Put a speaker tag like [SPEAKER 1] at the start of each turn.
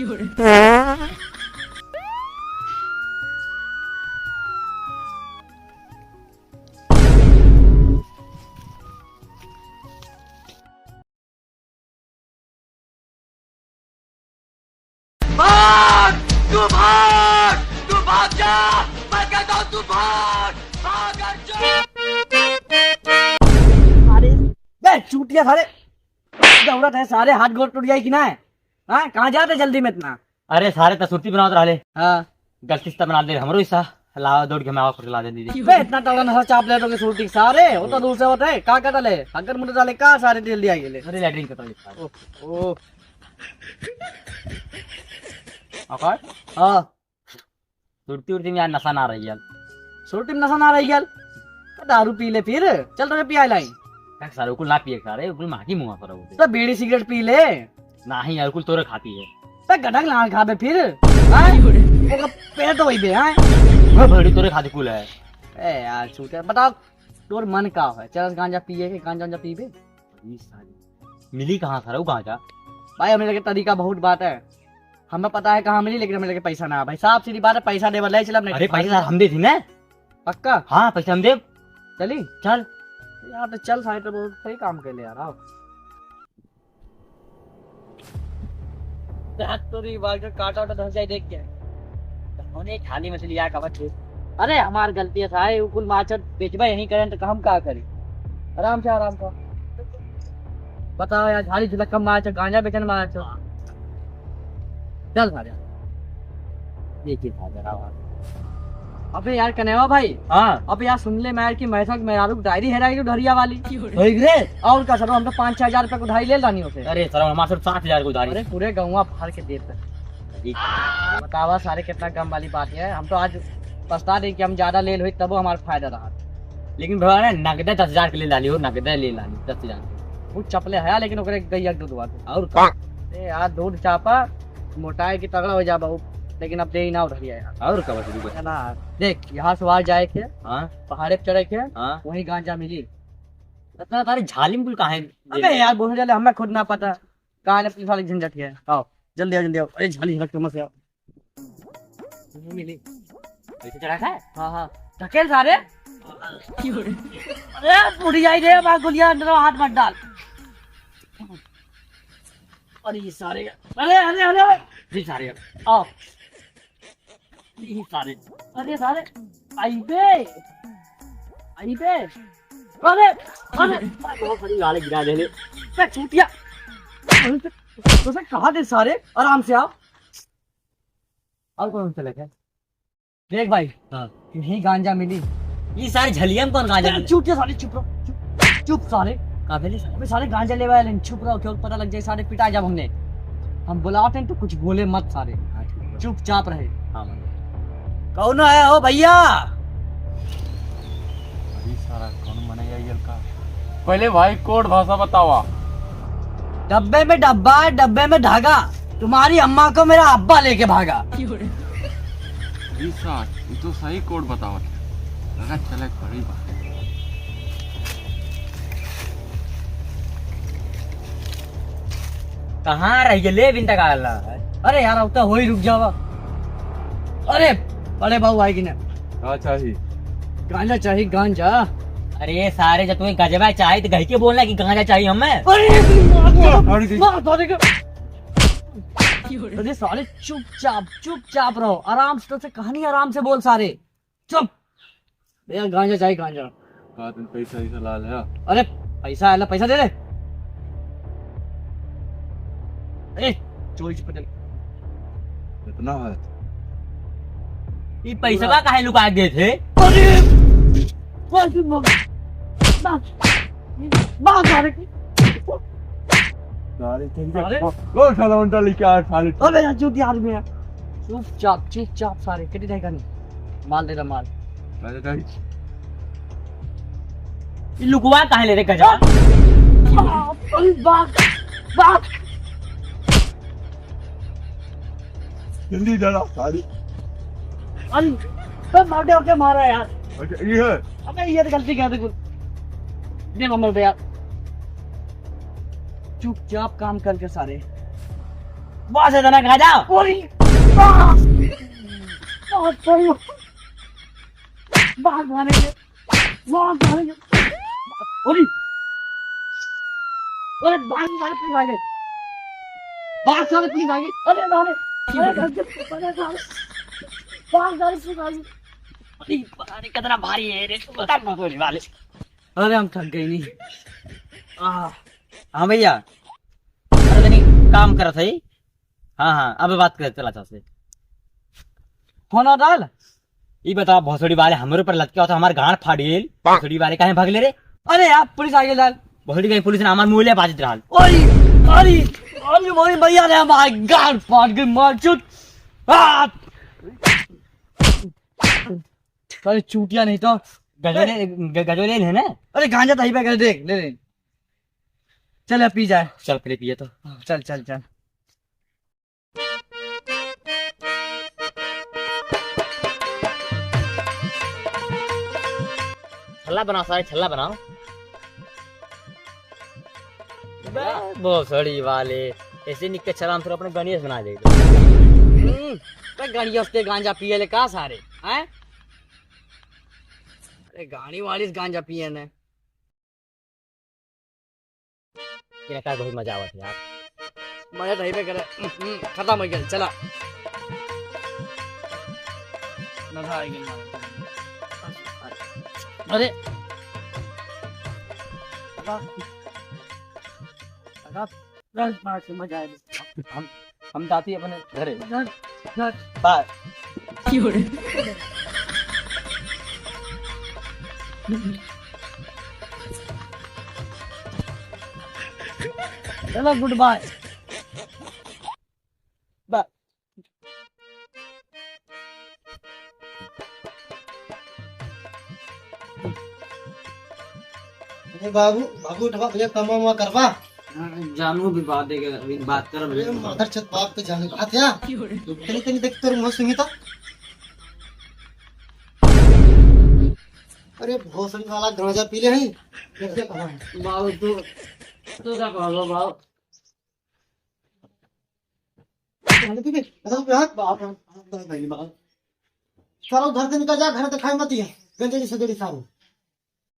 [SPEAKER 1] भाग! तू भाग! तू भाग जा! मैं कहता हूँ तू भाग! भाग अर्जुन!
[SPEAKER 2] अरे बे चूतिया सारे दौड़त है, सारे हाथ गोड़ टूट जाए कि ना है। हाँ कहाँ जाते जल्दी में इतना?
[SPEAKER 3] अरे सारे तो सुर्ती बनावत रहले,
[SPEAKER 2] हाँ
[SPEAKER 3] गलती से बना दे हमरो हिस्सा ला दौड़ के मैं और ला दे दीदी।
[SPEAKER 2] बे इतना तगड़ा नशा चाप ले लोगे शूटिंग सारे वो तो दूर से होते का क्या डाले अगर मुझे डाले का सारे तेल दिया गेले।
[SPEAKER 3] अरे लैट्रिन करता लिखा
[SPEAKER 2] ओ
[SPEAKER 3] ओके।
[SPEAKER 2] हाँ
[SPEAKER 3] सुर्ती उर्ती में यार नशा ना रही यार,
[SPEAKER 2] शूटिंग नशा ना रही गल तो दारू पी ले फिर चल तो पिया लाई
[SPEAKER 3] सारे उकुल ना पिए सारे उकुल माकी मुंह पर होते
[SPEAKER 2] तो बीड़ी सिगरेट पी ले
[SPEAKER 3] नहीं यार उकुल तोरे खाती है
[SPEAKER 2] तो गटक लाल खा बे फिर हाँ ओका पेट तो वही बे हाँ
[SPEAKER 3] वो बड़ी तोरे खाती कुल है।
[SPEAKER 2] ए यार छूटे बताओ तोर मन का है चल गांजा पिए के गांजा पी बे
[SPEAKER 3] मिली कहाँ सारा वो गांजा?
[SPEAKER 2] भाई हमें लगे तरीका बहुत बात है, हमें पता है कहाँ मिली लेकिन हमें लगे पैसा ना भाई साहब सीधी बात है पैसा दे वाला चल।
[SPEAKER 3] अरे पैसा हम दे थी ना
[SPEAKER 2] पक्का
[SPEAKER 3] हाँ पैसा हम दे
[SPEAKER 2] चली
[SPEAKER 3] चल
[SPEAKER 2] यार तो चल साइड तो सही काम कर ले यार आओ तोरी बाल का काटा वाटा धस जाए देख के
[SPEAKER 3] होने खाली मछली यार कवर थे।
[SPEAKER 2] अरे हमार गलती है सारे उकुल माचर बेचबा यहीं करें तो हम का करी आराम से बताओ यार झाड़ी झुलक कम मार गांजा बेचन मार चल सारे
[SPEAKER 3] देखिए जरा
[SPEAKER 2] अबे यार कनेवा भाई
[SPEAKER 3] हाँ
[SPEAKER 2] अब यार सुन ले मैं कि मैसा मेहरारू डायरी हेराई ढरिया वाली
[SPEAKER 3] रे
[SPEAKER 2] और का सर हम तो 5-6 हजार रुपए को उधारी ले लानी उसे।
[SPEAKER 3] अरे सर हमारे 60,000 को उधारी।
[SPEAKER 2] अरे पूरे गाँव फाड़ के देते बतावा सारे कितना गम वाली बात है, हम तो आज पछता रहे कि हम ज्यादा ले लो तब हमारा फायदा रहा।
[SPEAKER 3] लेकिन भैया ना नगदे 10,000 के ले लाली हो नगदे ले लाली 10,000
[SPEAKER 2] वो चपले है लेकिन ओकरे गैया दूध हुआ
[SPEAKER 3] और
[SPEAKER 2] अरे यार दूध चापा मोटाई की तगड़ा हो जा बहु लेकिन अब दे ही ना उधर यार
[SPEAKER 3] और का बस
[SPEAKER 2] है ना। देख यहाँ से वहां जाए के
[SPEAKER 3] हाँ
[SPEAKER 2] पहाड़े पे चढ़े के
[SPEAKER 3] हाँ
[SPEAKER 2] वहीं गांजा मिली।
[SPEAKER 3] इतना तारे झाली में कुल कहाँ है?
[SPEAKER 2] अबे यार बोलने चले हमें खुद ना पता कहाँ ने पुलिस वाली झंझट है। आओ जल्दी आओ जल्दी आओ। अरे झाली झलक मत आओ मिली
[SPEAKER 3] पैसे चढ़ा है।
[SPEAKER 2] हाँ हाँ धकेल सारे अरे पूरी जाई रे बा गुलिया अंदर हाथ मत डाल। अरे ये सारे अरे अरे अरे
[SPEAKER 3] ये सारे
[SPEAKER 2] आओ
[SPEAKER 3] ये सारे
[SPEAKER 2] अरे सारे आई बे अरे अरे
[SPEAKER 3] बहुत बड़ी गाली गिरा दे ले
[SPEAKER 2] मैं छूटिया तो से कहा दे सारे आराम से आओ।
[SPEAKER 3] और कौन सा लगा
[SPEAKER 2] देख भाई
[SPEAKER 3] हाँ
[SPEAKER 2] यही गांजा मिली।
[SPEAKER 3] ये सारे झलिया में कौन गांजा
[SPEAKER 2] चूतिया सारे चुप रहो चुप सारे
[SPEAKER 3] काफी
[SPEAKER 2] अबे सारे गांजा ले वाले चुप रहो क्यों पता लग जाए सारे पिटा जब हमने हम बुलाते हैं तो कुछ बोले मत सारे चुपचाप रहे।
[SPEAKER 3] हाँ
[SPEAKER 2] कौन आया हो भैया?
[SPEAKER 4] अभी सारा कौन मनेगा ये का पहले भाई कोड भाषा बतावा।
[SPEAKER 2] डब्बे में डब्बा डब्बे में धागा तुम्हारी अम्मा को मेरा अब्बा लेके भागा।
[SPEAKER 4] अभी सार ये तो सही कोड बतावा लगा चले बड़ी बात।
[SPEAKER 3] कहाँ रह गए ले बिन तक आला
[SPEAKER 2] अरे यार अब तो हो ही रुक जावा। अरे अरे बाबू आएगी ना
[SPEAKER 4] क्या चाहिए?
[SPEAKER 2] गांजा चाहिए गांजा।
[SPEAKER 3] अरे सारे जब तुम्हें गजबा चाहिए तो घर के बोलना कि गांजा चाहिए हमें।
[SPEAKER 2] अरे सारे चुपचाप रहो आराम से कहानी आराम से बोल सारे चुप। भैया गांजा चाहिए गांजा।
[SPEAKER 4] का तुम पैसा ही ला ले।
[SPEAKER 2] अरे पैसा है पैसा दे दे। अरे चोरी पटल
[SPEAKER 4] इतना है
[SPEAKER 3] ये पैसा का काहे लुका गए थे?
[SPEAKER 2] अरे बात सारे
[SPEAKER 4] सारे
[SPEAKER 2] अरे
[SPEAKER 4] को साला उल्टा लेके आ साले।
[SPEAKER 2] अबे यार चूती आदमी है चुपचाप सारे कितनी रहेगा नहीं माल दे रहा माल।
[SPEAKER 4] पैसा चाहिए
[SPEAKER 3] ये लुकवा काहे ले रे गजा?
[SPEAKER 2] बात
[SPEAKER 4] जल्दी डाला सारी।
[SPEAKER 2] मार दे मारा यार।
[SPEAKER 4] अच्छा ये है
[SPEAKER 2] अबे ये तो गलती क्या देखो दे नंबर पे यार चुपचाप काम करके सारे
[SPEAKER 3] बॉस है तो ना खा जाओ।
[SPEAKER 2] अरे बाप! बहुत सही हो। बाहर मारेंगे, बाहर मारेंगे। अरे अरे बाहर मारे पुलिस आ गए, बाहर सारे पुलिस आ गए। अरे मारे, अरे बाहर सारे पुलिस आ गए।
[SPEAKER 3] अरे पता नहीं कितना भारी है रे, बता ना गोली वाले।
[SPEAKER 2] अरे हम थक गए नहीं।
[SPEAKER 3] हाँ भैया, अरे नहीं काम कर सही। हाँ अब बात कर चला से।
[SPEAKER 2] होना डाल।
[SPEAKER 3] ये बताओ भोसड़ी वाले हमारे ऊपर लटके हो तो हमारे गांड फाड़ गेल, भोसड़ी वाले कहीं भाग ले रे।
[SPEAKER 2] अरे यार पुलिस आ गई लाल।
[SPEAKER 3] भोसड़ी कहीं पुलिस ने हमारे मुंह ले बाजित रहा।
[SPEAKER 2] अरे अरे अरे मोरी भैया ने हमारे गाल फाड़ के मार चुत। अरे चूटिया नहीं तो
[SPEAKER 3] गजोले है ना।
[SPEAKER 2] अरे गांजा तही पे कर देख ले ले। चल अब पी जाए।
[SPEAKER 3] चल पहले पिए तो।
[SPEAKER 2] चल चल चल।
[SPEAKER 3] छल्ला बनाओ, सारे छल्ला बनाओ। भोसड़ी वाले ऐसे निकल छल्ला हम फिर अपने गणेश बना देंगे।
[SPEAKER 2] गाड़िया उसके गांजा पिए ले का सारे हैं। अरे गाड़ी वाली गांजा पिए ने
[SPEAKER 3] का बहुत मजा आवत यार।
[SPEAKER 2] मजा तही पे करे। खत्म हो गया। चला मजा आ गया। अरे मजा आया।
[SPEAKER 3] हम जाती अपने घरे।
[SPEAKER 2] बाय। चलो गुड बाय। बाय।
[SPEAKER 5] बाबू बाबू उठवा भैया कमा वमा करवा।
[SPEAKER 2] जानू भी बात देगा अभी बात कर।
[SPEAKER 5] अरे माधर छत बाप पे जाने का था। तनी तनी देख तोर मुंह सुंगी तो। अरे भोसड़ी वाला गांजा पी ले हैं। कैसे कहा है
[SPEAKER 2] बाबू तू क्या कहो बाबू।
[SPEAKER 5] गांजा पी ले। अरे हाथ बाप भाई बाप। चलो घर से निकल जा, घर से खाई मत है गंजे से सगड़ी सारू।